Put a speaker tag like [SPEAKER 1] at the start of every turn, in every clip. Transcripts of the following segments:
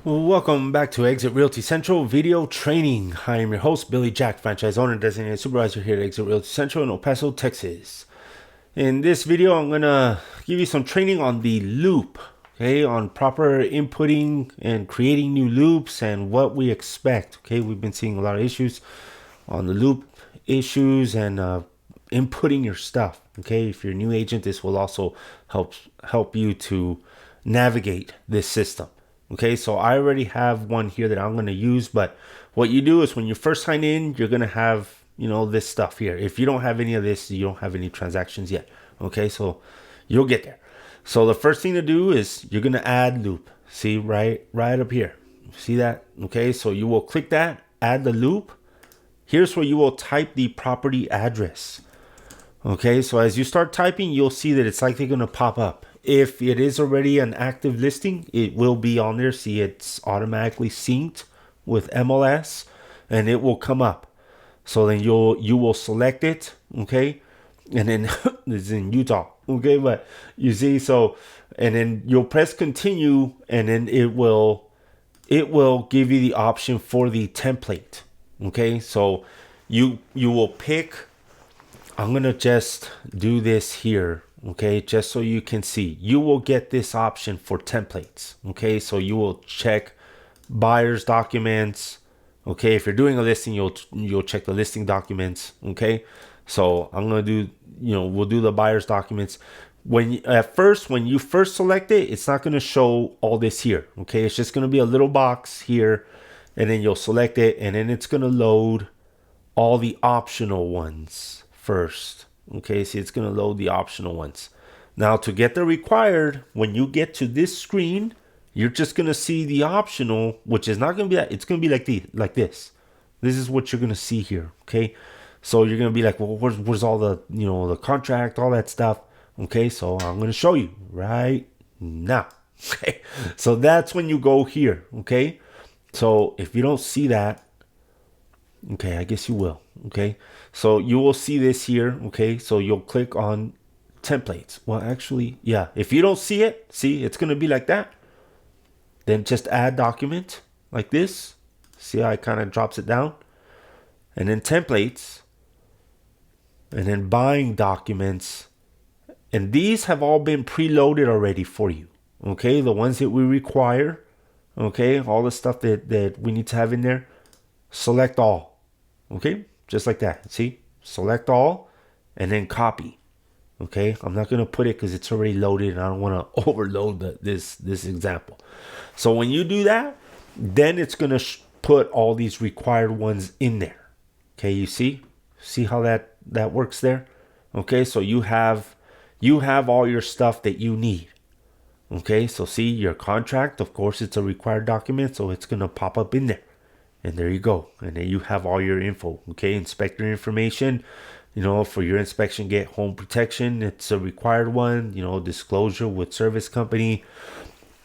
[SPEAKER 1] Welcome back to Exit Realty Central Video Training. I am your host, Billy Jack, franchise owner and designated supervisor here at Exit Realty Central in El Paso, Texas. In this video, I'm going to give you some training on the loop, okay, on proper inputting and creating new loops and what we expect. Okay, we've been seeing a lot of issues on the loop issues and inputting your stuff. Okay, if you're a new agent, this will also help you to navigate this system. Okay, so I already have one here that I'm going to use, but what you do is when you first sign in, you're going to have, this stuff here. If you don't have any of this, you don't have any transactions yet. Okay, so you'll get there. So the first thing to do is you're going to add loop. See, right up here. See that? Okay, so you will click that, add the loop. Here's where you will type the property address. Okay, so as you start typing, you'll see that it's likely going to pop up. If it is already an active listing, it will be on there. See, it's automatically synced with MLS and it will come up. So then you will select it, okay? And then it's in Utah, okay? But you see, so, and then you'll press continue and then it will give you the option for the template, okay? So you will pick, I'm going to just do this here. Okay, just so you can see, you will get this option for templates. Okay, so you will check buyer's documents. Okay, if you're doing a listing, you'll check the listing documents. Okay, so I'm gonna do, we'll do the buyer's documents. When you first select it, it's not gonna show all this here. Okay, it's just gonna be a little box here, and then you'll select it, and then it's gonna load all the optional ones first. Okay, see, it's going to load the optional ones. Now, to get the required, when you get to this screen, you're just going to see the optional, which is not going to be that. It's going to be like this. This is what you're going to see here. Okay, so you're going to be like, well, where's all the, the contract, all that stuff. Okay, so I'm going to show you right now. Okay, so that's when you go here. Okay, so if you don't see that, okay, I guess you will. Okay, so you will see this here. Okay, so you'll click on templates. Well, actually, yeah, if you don't see it, see, it's going to be like that. Then just add document like this. See how it kind of drops it down? And then templates. And then buying documents. And these have all been preloaded already for you. Okay, the ones that we require. Okay, all the stuff that we need to have in there. Select all. Okay, just like that. See, select all and then copy. Okay, I'm not going to put it because it's already loaded and I don't want to overload this example. So when you do that, then it's going to put all these required ones in there. Okay, you see how that works there. Okay, so you have all your stuff that you need. Okay, so see your contract, of course it's a required document, so it's going to pop up in there. And there you go. And then you have all your info. Okay, inspector information. For your inspection, get home protection. It's a required one. Disclosure with service company.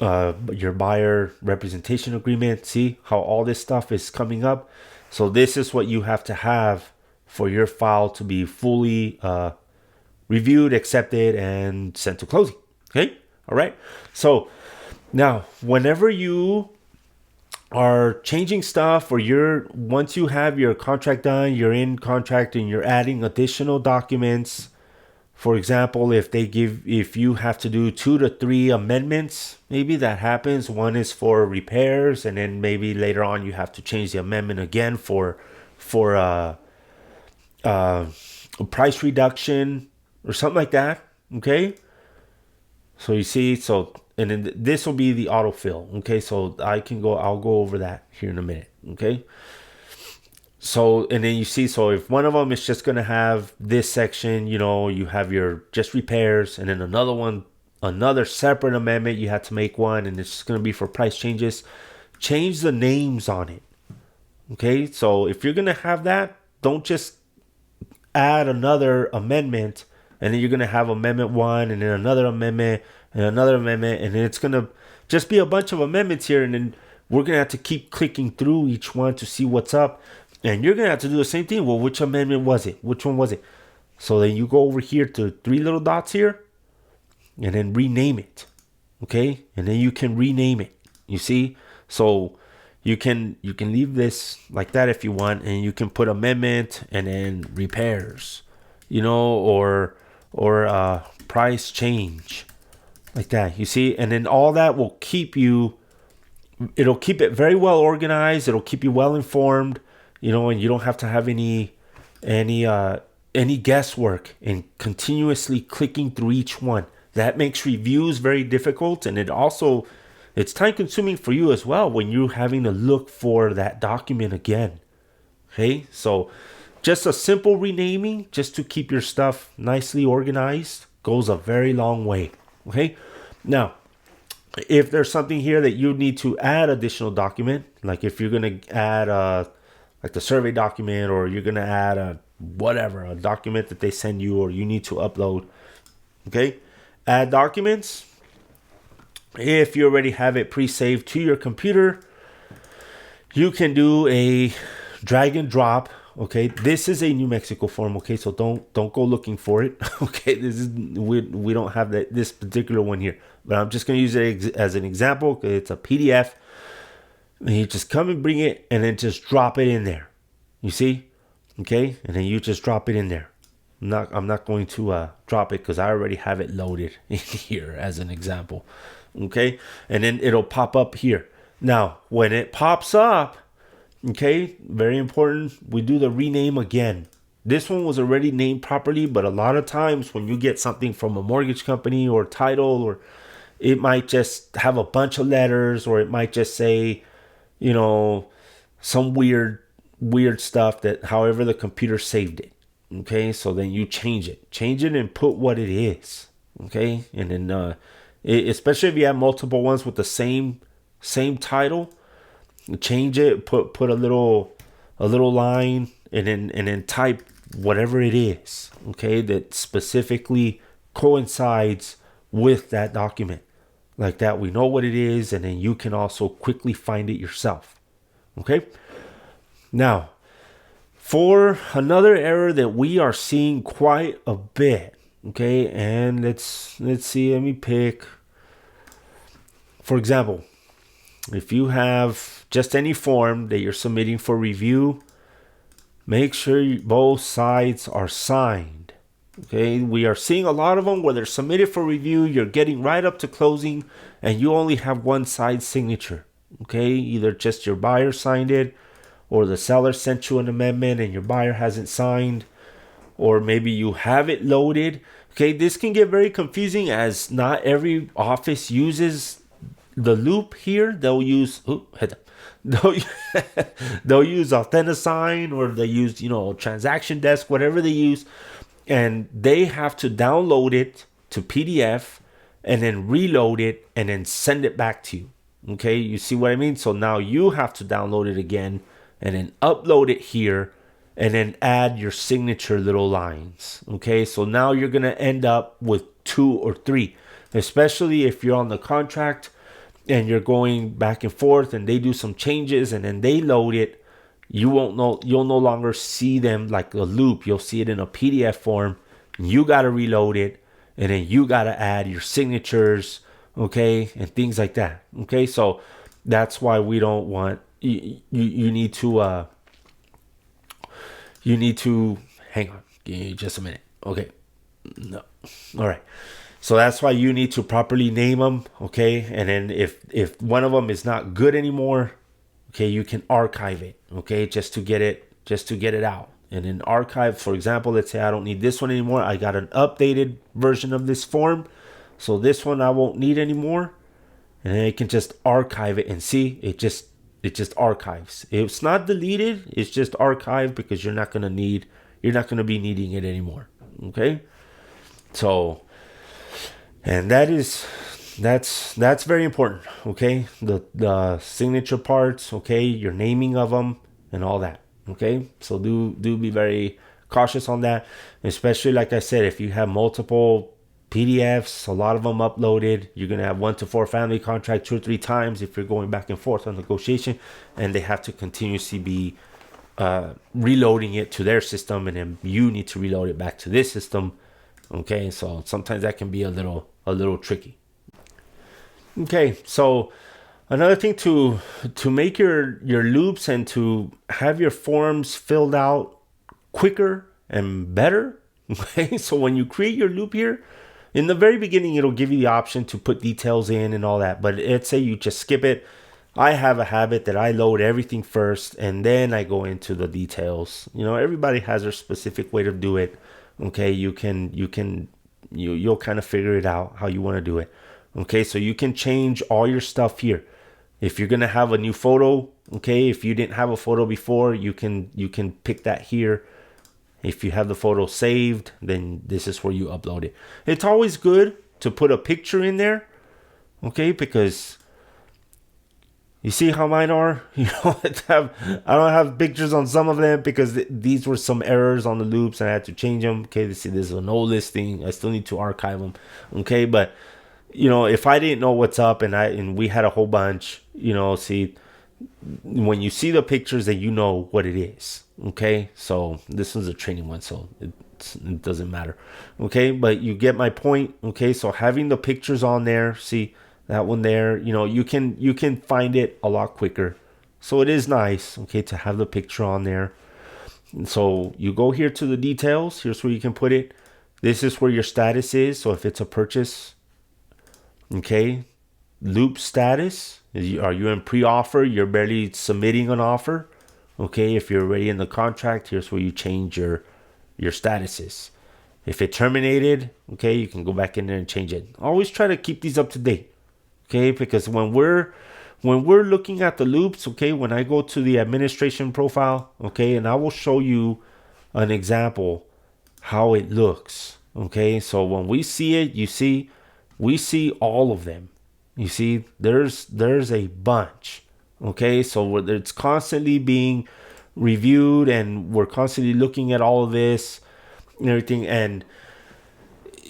[SPEAKER 1] Your buyer representation agreement. See how all this stuff is coming up. So this is what you have to have for your file to be fully reviewed, accepted, and sent to closing. Okay, all right. So now, whenever you are changing stuff, or once you have your contract done, you're in contract and you're adding additional documents. For example, if you have to do 2 to 3 amendments, maybe that happens. One is for repairs, and then maybe later on you have to change the amendment again for a price reduction or something like that. Okay, so you see, and then this will be the autofill. Okay, so I'll go over that here in a minute. Okay, so, and then you see, so if one of them is just going to have this section, you have your just repairs, and then another separate amendment, you have to make one, and it's just going to be for price changes. Change the names on it. Okay, so if you're going to have that, don't just add another amendment, and then you're going to have amendment 1, and then another amendment, and another amendment, and then it's going to just be a bunch of amendments here, and then we're going to have to keep clicking through each one to see what's up, and you're going to have to do the same thing. Well, which amendment was it? Which one was it? So then you go over here to 3 little dots here, and then rename it, okay? And then you can rename it, you see? So you can leave this like that if you want, and you can put amendment and then repairs, or price change, like that. You see, and then all that will keep you. It'll keep it very well organized. It'll keep you well informed, and you don't have to have any guesswork in continuously clicking through each one. That makes reviews very difficult, and it's time consuming for you as well when you're having to look for that document again. Okay, so just a simple renaming just to keep your stuff nicely organized goes a very long way. Okay, now if there's something here that you need to add additional document, like if you're going to add like the survey document, or you're going to add a document that they send you or you need to upload, okay, add documents. If you already have it pre-saved to your computer, you can do a drag and drop. Okay, this is a New Mexico form. Okay, so don't go looking for it. Okay, we don't have this particular one here, but I'm just going to use it as an example. It's a PDF. And you just come and bring it, and then just drop it in there. You see, okay, and then you just drop it in there. I'm not going to drop it because I already have it loaded in here as an example. Okay, and then it'll pop up here. Now, when it pops up, okay, very important, we do the rename again. This one was already named properly, but a lot of times when you get something from a mortgage company or title, or it might just have a bunch of letters, or it might just say, some weird stuff that however the computer saved it. Okay, so then you change it and put what it is. Okay, and then especially if you have multiple ones with the same title, change it, put a little line, and then type whatever it is, okay, that specifically coincides with that document. Like that, we know what it is, and then you can also quickly find it yourself. Okay, now for another error that we are seeing quite a bit, okay, and let's see, let me pick, for example, if you have just any form that you're submitting for review, make sure both sides are signed. Okay, we are seeing a lot of them where they're submitted for review, you're getting right up to closing, and you only have one side signature. Okay, either just your buyer signed it, or the seller sent you an amendment and your buyer hasn't signed, or maybe you have it loaded. Okay, this can get very confusing as not every office uses the loop here. They'll use they'll use Authentisign, or they use Transaction Desk, whatever they use, and they have to download it to PDF and then reload it and then send it back to you. Okay, you see what I mean? So now you have to download it again and then upload it here and then add your signature little lines. Okay, so now you're going to end up with 2 or 3, especially if you're on the contract and you're going back and forth and they do some changes and then they load it. You'll no longer see them like a loop. You'll see it in a PDF form. You got to reload it, and then you got to add your signatures, okay, and things like that. Okay, so that's why we don't want you need to hang on, give me just a minute. Okay, no, all right. So that's why you need to properly name them, okay? And then if one of them is not good anymore, okay, you can archive it, okay, just to get it out. And in archive, for example, let's say I don't need this one anymore. I got an updated version of this form, so this one I won't need anymore. And then I can just archive it and see it just archives. It's not deleted, it's just archived because you're not gonna be needing it anymore. Okay, so. And that's very important, okay? The signature parts, okay? Your naming of them and all that, okay? So do be very cautious on that, especially like I said, if you have multiple PDFs, a lot of them uploaded, you're gonna have 1 to 4 family contract 2 or 3 times if you're going back and forth on negotiation, and they have to continuously be reloading it to their system, and then you need to reload it back to this system. Okay, so sometimes that can be a little tricky. Okay, so Another thing to make your loops and to have your forms filled out quicker and better. Okay, so when you create your loop here, in the very beginning, it'll give you the option to put details in and all that. But let's say you just skip it. I have a habit that I load everything first and then I go into the details. Everybody has their specific way to do it. Okay, you'll kind of figure it out how you want to do it. Okay, so you can change all your stuff here. If you're gonna have a new photo, okay, if you didn't have a photo before, you can pick that here. If you have the photo saved, then this is where you upload it. It's always good to put a picture in there, okay, because you see how mine are? I don't have pictures on some of them because these were some errors on the loops and I had to change them. Okay, see, this is an old listing. I still need to archive them. Okay, but if I didn't know what's up and we had a whole bunch, see, when you see the pictures, then you know what it is. Okay, so this one's a training one, so it doesn't matter. Okay, but you get my point. Okay, so having the pictures on there, see that one there, you can find it a lot quicker. So it is nice, okay, to have the picture on there. And so you go here to the details. Here's where you can put it. This is where your status is. So if it's a purchase, okay, loop status, are you in pre-offer? You're barely submitting an offer. Okay, if you're already in the contract, here's where you change your statuses. If it terminated, okay, you can go back in there and change it. Always try to keep these up to date. Okay, because when we're looking at the loops, okay, when I go to the administration profile, okay, and I will show you an example how it looks. Okay, so when we see it, we see all of them. You see, there's a bunch. Okay, so it's constantly being reviewed and we're constantly looking at all of this and everything, and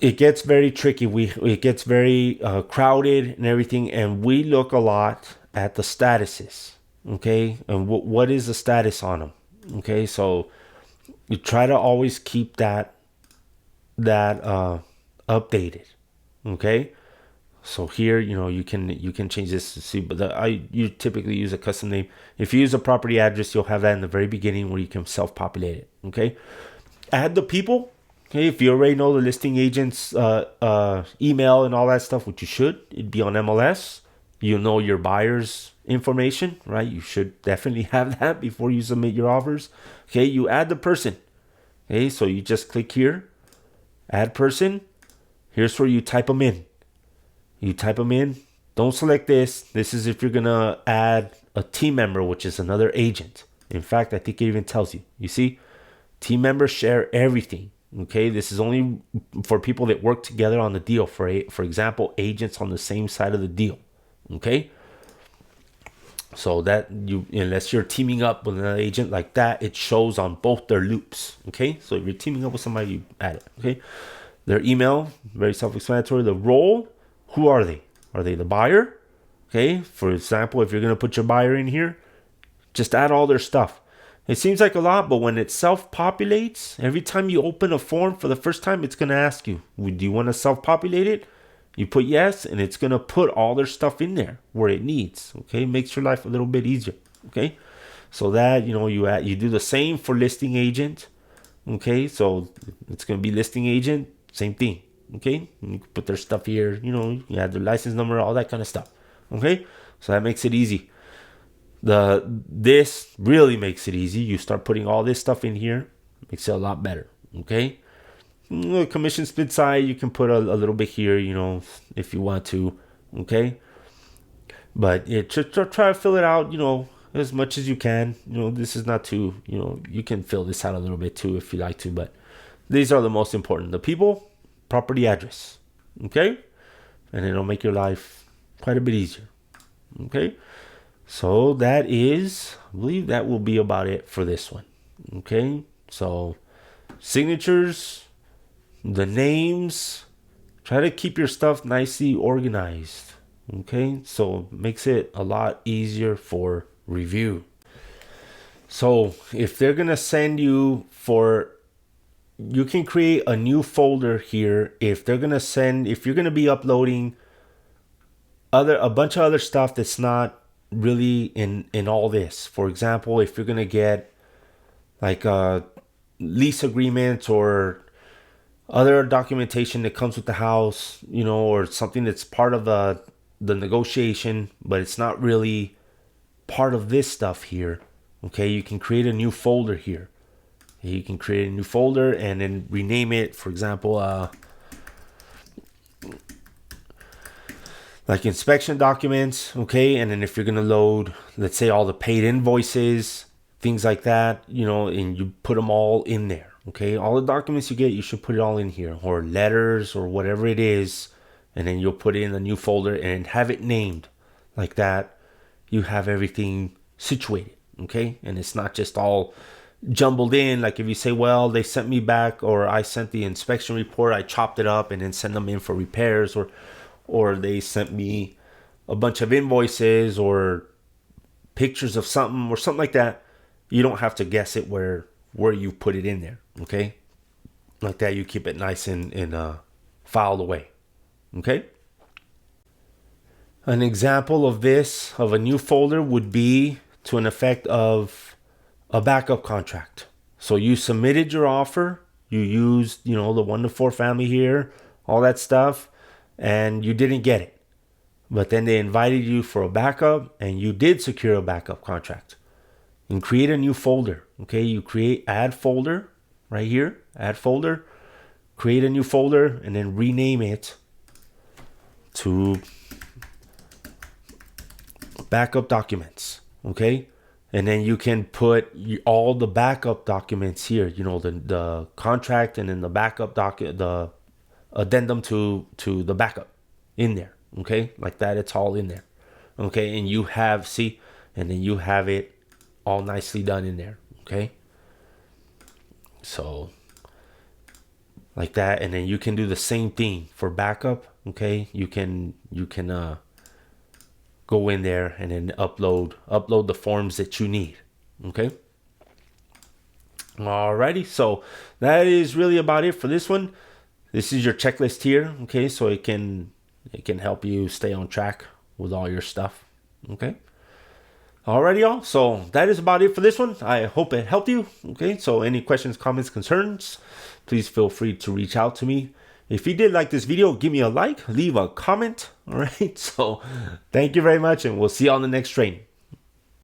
[SPEAKER 1] it gets very tricky. It gets very crowded and everything, and we look a lot at the statuses. Okay, and what is the status on them? Okay, so you try to always keep that updated. Okay, so here, you can change this to see, but you typically use a custom name. If you use a property address, you'll have that in the very beginning where you can self-populate it. Okay, add the people. Okay, if you already know the listing agent's email and all that stuff, which you should, it'd be on MLS. You know your buyer's information, right? You should definitely have that before you submit your offers. Okay, you add the person. Okay, so you just click here, add person. Here's where you type them in. You type them in. Don't select this. This is if you're going to add a team member, which is another agent. In fact, I think it even tells you. You see, team members share everything. Okay, this is only for people that work together on the deal. For example, agents on the same side of the deal. Okay, so that unless you're teaming up with an agent like that, it shows on both their loops. Okay, so if you're teaming up with somebody, you add it. Okay, their email, very self-explanatory. The role, who are they? Are they the buyer? Okay, for example, if you're going to put your buyer in here, just add all their stuff. It seems like a lot, but when it self-populates, every time you open a form for the first time, it's going to ask you, do you want to self-populate it? You put yes, and it's going to put all their stuff in there where it needs. Okay, makes your life a little bit easier. Okay, so that, you do the same for listing agent. Okay, so it's going to be listing agent, same thing. Okay, you can put their stuff here, you add their license number, all that kind of stuff. Okay, so that makes it easy. This really makes it easy. You start putting all this stuff in here, makes it a lot better. Okay, commission split side, you can put a little bit here, if you want to. Okay, but try to fill it out, as much as you can. This is not too, you can fill this out a little bit too if you like to, but these are the most important. The people, property address. Okay, and it'll make your life quite a bit easier. Okay, so I believe that will be about it for this one. Okay, so signatures, the names, try to keep your stuff nicely organized. Okay, so it makes it a lot easier for review. So if they're gonna send you you can create a new folder here if you're gonna be uploading a bunch of other stuff that's not really in all this. For example, if you're gonna get like a lease agreement or other documentation that comes with the house, or something that's part of the negotiation, but it's not really part of this stuff here. Okay, you can create a new folder here. You can create a new folder and then rename it, for example, like inspection documents. Okay, and then if you're gonna load, let's say, all the paid invoices, things like that, and you put them all in there. Okay, all the documents you get, you should put it all in here, or letters or whatever it is, and then you'll put it in a new folder and have it named like that. You have everything situated. Okay, and it's not just all jumbled in. Like if you say, well, they sent me back, or I sent the inspection report, I chopped it up and then send them in for repairs, or they sent me a bunch of invoices or pictures of something or something like that. You don't have to guess it where you put it in there. Okay, like that, you keep it nice and filed away. Okay, an example of this, of a new folder, would be to an effect of a backup contract. So you submitted your offer, you used, the 1 to 4 family here, all that stuff, and you didn't get it. But then they invited you for a backup, and you did secure a backup contract. And create a new folder. Okay, you add folder right here, add folder, create a new folder, and then rename it to backup documents. Okay, and then you can put all the backup documents here, the contract, and then the backup the addendum to the backup in there. Okay, like that, it's all in there. Okay, and you have, and then you have it all nicely done in there. Okay, so like that, and then you can do the same thing for backup. Okay, you can go in there and then upload the forms that you need. Okay, alrighty, so that is really about it for this one. This is your checklist here. Okay, so it can help you stay on track with all your stuff. Okay, alrighty, y'all, so that is about it for this one. I hope it helped you. Okay, so any questions, comments, concerns, please feel free to reach out to me. If you did like this video, give me a like, leave a comment. All right, so thank you very much, and we'll see you on the next training.